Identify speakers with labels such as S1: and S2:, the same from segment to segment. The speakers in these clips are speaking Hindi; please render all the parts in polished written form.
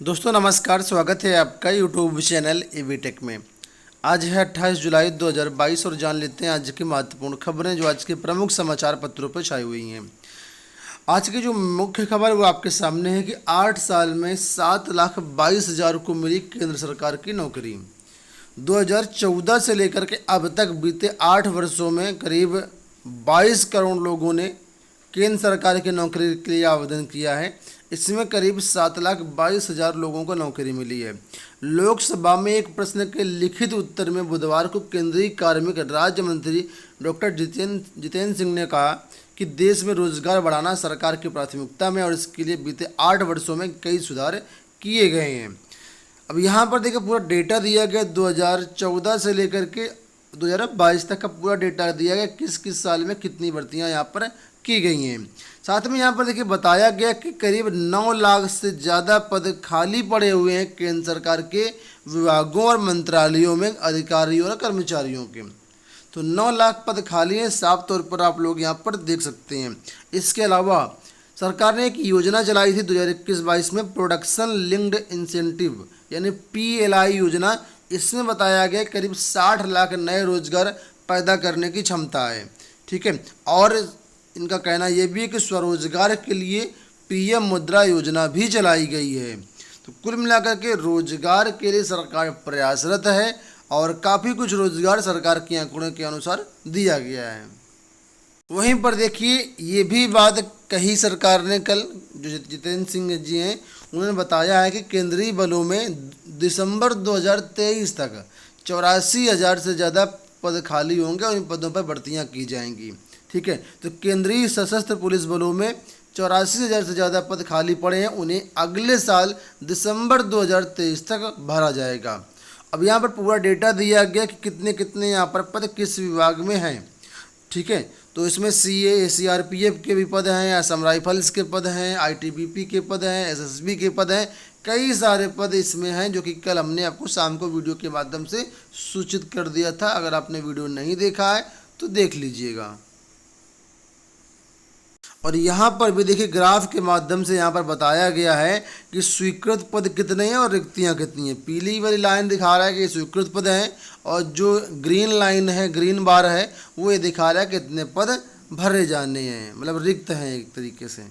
S1: दोस्तों नमस्कार, स्वागत है आपका यूट्यूब चैनल ईवी टेक में। आज है 28 जुलाई 2022 और जान लेते हैं आज की महत्वपूर्ण खबरें जो आज के प्रमुख समाचार पत्रों पर छाई हुई हैं। आज की जो मुख्य खबर वो आपके सामने है कि 8 साल में 7,22,000 को मिली केंद्र सरकार की नौकरी। 2014 से लेकर के अब तक बीते 8 वर्षों में करीब 22 करोड़ लोगों ने केंद्र सरकार की नौकरी के लिए आवेदन किया है। इसमें करीब 7,22,000 लोगों को नौकरी मिली है। लोकसभा में एक प्रश्न के लिखित उत्तर में बुधवार को केंद्रीय कार्मिक राज्य मंत्री डॉक्टर जितेंद्र सिंह ने कहा कि देश में रोजगार बढ़ाना सरकार की प्राथमिकता में और इसके लिए बीते 8 वर्षों में कई सुधार किए गए हैं। अब यहाँ पर देखिए पूरा डेटा दिया गया 2014 से लेकर के 2022 तक का पूरा डेटा दिया गया, किस किस साल में कितनी भर्तियाँ यहाँ पर की गई हैं। साथ में यहाँ पर देखिए बताया गया कि करीब 9 लाख से ज़्यादा पद खाली पड़े हुए हैं केंद्र सरकार के विभागों और मंत्रालयों में अधिकारियों और कर्मचारियों के। तो 9 लाख पद खाली हैं, साफ तौर पर आप लोग यहाँ पर देख सकते हैं। इसके अलावा सरकार ने एक योजना चलाई थी 2021-22 में, प्रोडक्शन लिंक्ड इंसेंटिव यानी PLI योजना। इसमें बताया गया करीब 60 लाख नए रोजगार पैदा करने की क्षमता है। ठीक है, और इनका कहना यह भी है कि स्वरोजगार के लिए PM मुद्रा योजना भी चलाई गई है। तो कुल मिलाकर के रोजगार के लिए सरकार प्रयासरत है और काफ़ी कुछ रोजगार सरकार के आंकड़ों के अनुसार दिया गया है। वहीं पर देखिए ये भी बात कही सरकार ने कल, जो जितेंद्र सिंह जी हैं उन्होंने बताया है कि केंद्रीय बलों में दिसंबर 2023 तक 84,000 से ज़्यादा पद खाली होंगे और इन पदों पर भर्तियां की जाएंगी। ठीक है, तो केंद्रीय सशस्त्र पुलिस बलों में 84,000 से ज़्यादा पद खाली पड़े हैं, उन्हें अगले साल दिसंबर 2023 तक भरा जाएगा। अब यहाँ पर पूरा डेटा दिया गया कि कितने कितने यहाँ पर पद किस विभाग में हैं। ठीक है, तो इसमें CA CRPF के भी पद हैं, असम राइफल्स के पद हैं, ITBP के पद हैं, SSB के पद हैं, कई सारे पद इसमें हैं जो कि कल हमने आपको शाम को वीडियो के माध्यम से सूचित कर दिया था। अगर आपने वीडियो नहीं देखा है तो देख लीजिएगा। और यहाँ पर भी देखिए ग्राफ के माध्यम से यहाँ पर बताया गया है कि स्वीकृत पद कितने हैं और रिक्तियाँ कितनी हैं। पीली वाली लाइन दिखा रहा है कि स्वीकृत पद हैं और जो ग्रीन लाइन है, ग्रीन बार है, वो ये दिखा रहा है कितने पद भरे जाने हैं, मतलब रिक्त हैं एक तरीके से।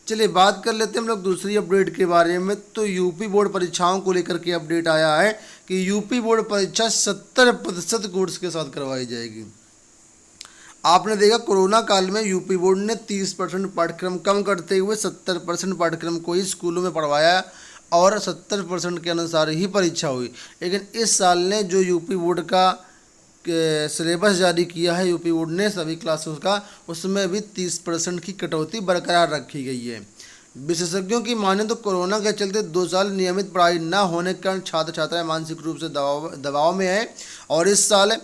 S1: चलिए बात कर लेते हैं हम लोग दूसरी अपडेट के बारे में। तो यूपी बोर्ड परीक्षाओं को लेकर के अपडेट आया है कि यूपी बोर्ड परीक्षा 70% कोर्स के साथ करवाई जाएगी। आपने देखा कोरोना काल में यूपी बोर्ड ने 30% पाठ्यक्रम कम करते हुए 70% पाठ्यक्रम को ही स्कूलों में पढ़वाया और 70% के अनुसार ही परीक्षा हुई। लेकिन इस साल ने जो यूपी बोर्ड का सिलेबस जारी किया है यूपी बोर्ड ने सभी क्लासों का, उसमें भी 30% की कटौती बरकरार रखी गई है। विशेषज्ञों की माने तो कोरोना के चलते 2 साल नियमित पढ़ाई न होने के कारण छात्र छात्राएँ मानसिक रूप से दबाव में हैं और इस साल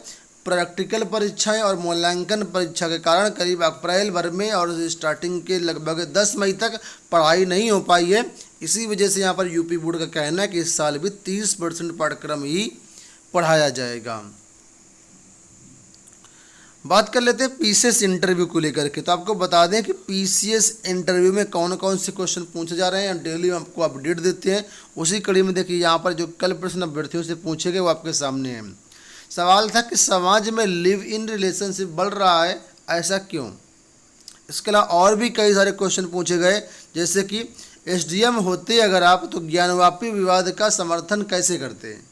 S1: प्रैक्टिकल परीक्षाएं और मूल्यांकन परीक्षा के कारण करीब अप्रैल भर में और स्टार्टिंग के लगभग 10 मई तक पढ़ाई नहीं हो पाई है। इसी वजह से यहाँ पर यूपी बोर्ड का कहना है कि इस साल भी 30% पाठ्यक्रम ही पढ़ाया जाएगा। बात कर लेते हैं PCS इंटरव्यू को लेकर के। तो आपको बता दें कि PCS इंटरव्यू में कौन कौन से क्वेश्चन पूछे जा रहे हैं, डेली आपको अपडेट देते हैं। उसी कड़ी में देखिए यहाँ पर जो कल प्रश्न अभ्यर्थियों से पूछे गए वो आपके सामने हैं। सवाल था कि समाज में लिव इन रिलेशनशिप बढ़ रहा है, ऐसा क्यों। इसके अलावा और भी कई सारे क्वेश्चन पूछे गए, जैसे कि SDM होते अगर आप तो ज्ञानवापी विवाद का समर्थन कैसे करते हैं,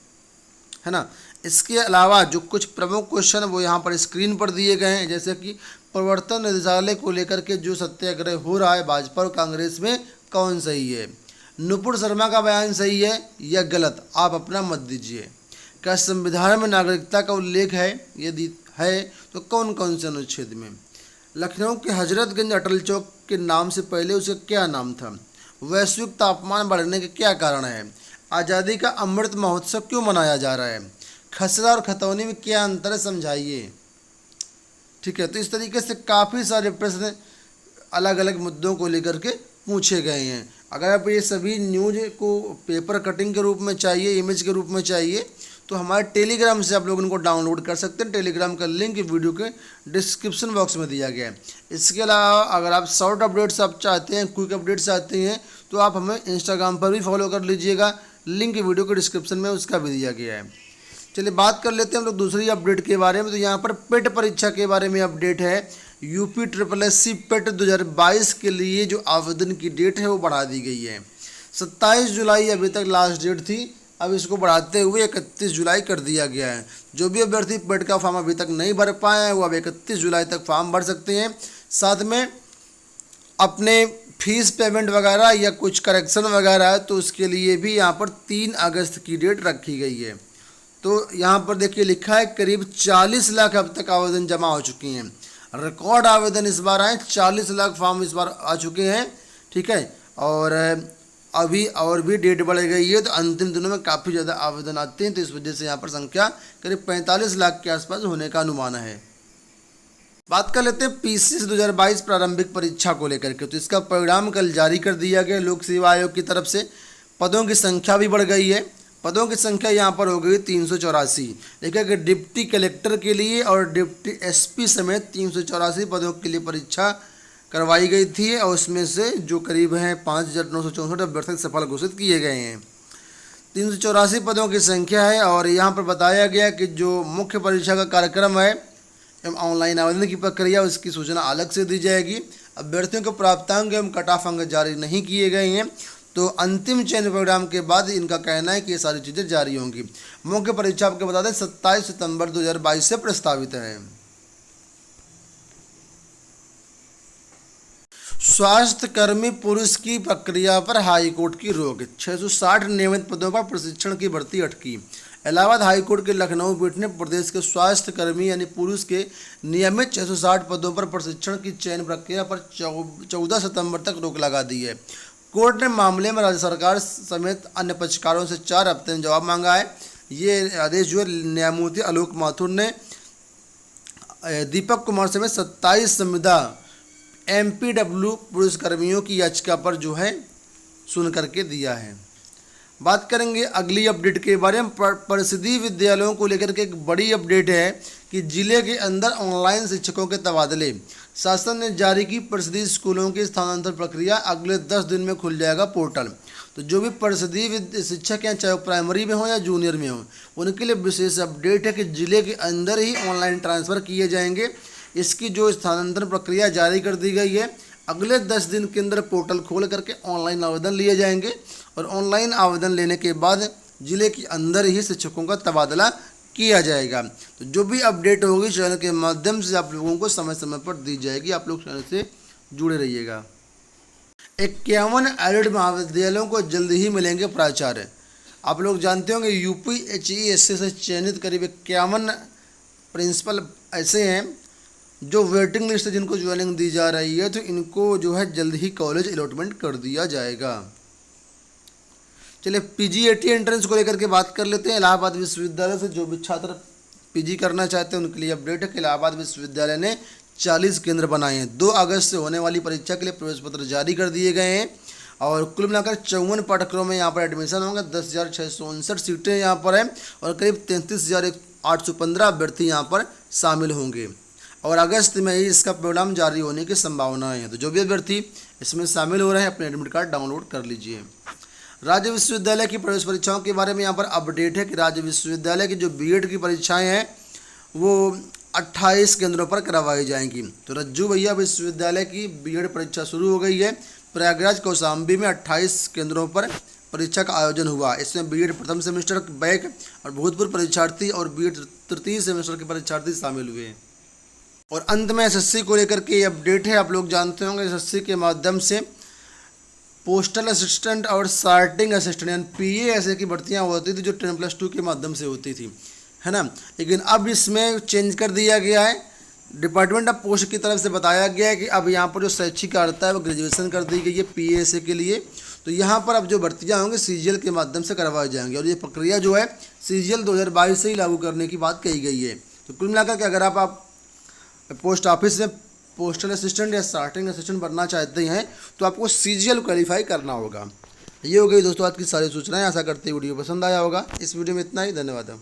S1: है ना। इसके अलावा जो कुछ प्रमुख क्वेश्चन वो यहाँ पर स्क्रीन पर दिए गए हैं, जैसे कि प्रवर्तन निदेशालय को लेकर के जो सत्याग्रह हो रहा है भाजपा और कांग्रेस में, कौन सही है। नुपुर शर्मा का बयान सही है या गलत, आप अपना मत दीजिए। क्या संविधान में नागरिकता का उल्लेख है, यदि है तो कौन कौन से अनुच्छेद में। लखनऊ के हजरतगंज अटल चौक के नाम से पहले उसका क्या नाम था। वैश्विक तापमान बढ़ने के क्या कारण है। आज़ादी का अमृत महोत्सव क्यों मनाया जा रहा है। खसरा और खतौनी में क्या अंतर है, समझाइए। ठीक है, तो इस तरीके से काफ़ी सारे प्रश्न अलग अलग मुद्दों को लेकर के पूछे गए हैं। अगर आप ये सभी न्यूज को पेपर कटिंग के रूप में चाहिए, इमेज के रूप में चाहिए, तो हमारे टेलीग्राम से आप लोग इनको डाउनलोड कर सकते हैं। टेलीग्राम का लिंक वीडियो के डिस्क्रिप्शन बॉक्स में दिया गया है। इसके अलावा अगर आप शॉर्ट अपडेट्स आप चाहते हैं, क्विक अपडेट्स चाहते हैं, तो आप हमें इंस्टाग्राम पर भी फॉलो कर लीजिएगा, लिंक वीडियो के डिस्क्रिप्शन में उसका भी दिया गया है। चलिए बात कर लेते हैं हम लोग दूसरी अपडेट के बारे में। तो यहाँ पर पेट परीक्षा के बारे में अपडेट है। यूपी SSSC पेट 2022 के लिए जो आवेदन की डेट है वो बढ़ा दी गई है। 27 जुलाई अभी तक लास्ट डेट थी, अब इसको बढ़ाते हुए 31 जुलाई कर दिया गया है। जो भी अभ्यर्थी पेट का फॉर्म अभी तक नहीं भर पाए हैं वो अब 31 जुलाई तक फॉर्म भर सकते हैं। साथ में अपने फीस पेमेंट वगैरह या कुछ करेक्शन वगैरह है तो उसके लिए भी यहाँ पर 3 अगस्त की डेट रखी गई है। तो यहाँ पर देखिए लिखा है करीब 40 लाख अब तक आवेदन जमा हो चुके हैं। रिकॉर्ड आवेदन इस बार आए, 40 लाख फॉर्म इस बार आ चुके हैं। ठीक है, और अभी और भी डेट बढ़ गई है, तो अंतिम दिनों में काफ़ी ज़्यादा आवेदन आते हैं, तो इस वजह से यहाँ पर संख्या करीब 45 लाख के आसपास होने का अनुमान है। बात कर लेते हैं PCS 2022 प्रारंभिक परीक्षा को लेकर के। तो इसका परिणाम कल जारी कर दिया गया लोक सेवा आयोग की तरफ से। पदों की संख्या भी बढ़ गई है। पदों की संख्या यहाँ पर हो गई 384। देखिए कि डिप्टी कलेक्टर के लिए और डिप्टी SP समेत 384 पदों के लिए परीक्षा करवाई गई थी, और उसमें से जो करीब हैं 5,964 अभ्यर्थी सफल घोषित किए गए हैं। 384 पदों की संख्या है। और यहाँ पर बताया गया कि जो मुख्य परीक्षा का कार्यक्रम है एवं ऑनलाइन आवेदन की प्रक्रिया उसकी सूचना अलग से दी जाएगी। अभ्यर्थियों के प्राप्तांक एवं कट ऑफ अंक जारी नहीं किए गए हैं, तो अंतिम चयन प्रोग्राम के बाद इनका कहना है कि ये सारी चीज़ें जारी होंगी। मुख्य परीक्षा आपको बता दें 27 सितंबर 2022 से प्रस्तावित है। स्वास्थ्य कर्मी पुरुष की प्रक्रिया पर हाईकोर्ट की रोक। 660 नियमित पदों पर प्रशिक्षण की भर्ती अटकी। इलाहाबाद हाईकोर्ट के लखनऊ पीठ ने प्रदेश के स्वास्थ्य कर्मी यानी पुरुष के नियमित 660 पदों पर प्रशिक्षण की चयन प्रक्रिया पर 14 सितंबर तक रोक लगा दी है। कोर्ट ने मामले में राज्य सरकार समेत अन्य पक्षकारों से 4 हफ्ते में जवाब मांगा है। ये आदेश जो है न्यायमूर्ति आलोक माथुर ने दीपक कुमार समेत 27 संविदा MPW पुरुष कर्मियों की याचिका पर जो है सुन करके दिया है। बात करेंगे अगली अपडेट के बारे में। परिषदीय विद्यालयों को लेकर के एक बड़ी अपडेट है कि जिले के अंदर ऑनलाइन शिक्षकों के तबादले। शासन ने जारी की परिषदीय स्कूलों की स्थानांतरण प्रक्रिया। अगले 10 दिन में खुल जाएगा पोर्टल। तो जो भी परिषदीय शिक्षक हैं, चाहे वो प्राइमरी में हो या जूनियर में हो, उनके लिए विशेष अपडेट है कि जिले के अंदर ही ऑनलाइन ट्रांसफ़र किए जाएंगे। इसकी जो स्थानांतरण प्रक्रिया जारी कर दी गई है। अगले 10 दिन के अंदर पोर्टल खोल करके ऑनलाइन आवेदन लिए जाएंगे, और ऑनलाइन आवेदन लेने के बाद जिले के अंदर ही शिक्षकों का तबादला किया जाएगा। तो जो भी अपडेट होगी चैनल के माध्यम से आप लोगों को समय समय पर दी जाएगी। आप लोग चैनल से जुड़े रहिएगा। 51 एडेड महाविद्यालयों को जल्द ही मिलेंगे प्राचार्य। आप लोग जानते होंगे UPHESC से चयनित करीब 51 प्रिंसिपल ऐसे हैं जो वेटिंग लिस्ट है, जिनको ज्वाइनिंग दी जा रही है, तो इनको जो है जल्द ही कॉलेज अलॉटमेंट कर दिया जाएगा। चलिए PGAT एंट्रेंस को लेकर के बात कर लेते हैं। इलाहाबाद विश्वविद्यालय से जो भी छात्र PG करना चाहते हैं उनके लिए अपडेट है कि इलाहाबाद विश्वविद्यालय ने 40 केंद्र बनाए हैं। 2 अगस्त से होने वाली परीक्षा के लिए प्रवेश पत्र जारी कर दिए गए हैं, और कुल मिलाकर 54 पाठ्यक्रमों में यहाँ पर एडमिशन होंगे। 10,659 सीटें यहाँ पर हैं, और करीब 33,815 अभ्यर्थी यहाँ पर शामिल होंगे, और अगस्त में ही इसका परिणाम जारी होने की संभावनाएं हैं। तो जो भी अभ्यर्थी इसमें शामिल हो रहे हैं अपने एडमिट कार्ड डाउनलोड कर लीजिए। राज्य विश्वविद्यालय की प्रवेश परीक्षाओं के बारे में यहाँ पर अपडेट है कि राज्य विश्वविद्यालय की जो BEd की परीक्षाएं हैं वो 28 केंद्रों पर करवाई जाएंगी। तो रज्जू भैया विश्वविद्यालय की BEd परीक्षा शुरू हो गई है। प्रयागराज कौशाम्बी में 28 केंद्रों पर परीक्षा का आयोजन हुआ। इसमें BEd प्रथम सेमेस्टर बैक और भूतपूर्व परीक्षार्थी और BEd तृतीय सेमेस्टर के परीक्षार्थी शामिल हुए। और अंत में SSC को लेकर के ये अपडेट है। आप लोग जानते होंगे SSC के माध्यम से पोस्टल असिस्टेंट और सार्टिंग असिस्टेंट यानी PA ऐसे की भर्तियाँ होती थी जो 10+2 के माध्यम से होती थी, है ना। लेकिन अब इसमें चेंज कर दिया गया है। डिपार्टमेंट ऑफ पोस्ट की तरफ से बताया गया है कि अब यहाँ पर जो शैक्षिक अर्हता है वो ग्रेजुएशन कर दी गई है PA ऐसे के लिए। तो यहाँ पर अब जो भर्तियाँ होंगी CGL के माध्यम से करवाई जाएंगी, और ये प्रक्रिया जो है CGL 2022 से ही लागू करने की बात कही गई है। तो कुल मिलाकर के अगर आप पोस्ट ऑफिस में पोस्टल असिस्टेंट या सार्टिंग असिस्टेंट बनना चाहते हैं तो आपको CGL क्वालिफाई करना होगा। ये हो गई दोस्तों आज की सारी सूचनाएं। आशा करते हैं वीडियो पसंद आया होगा। इस वीडियो में इतना ही। धन्यवाद।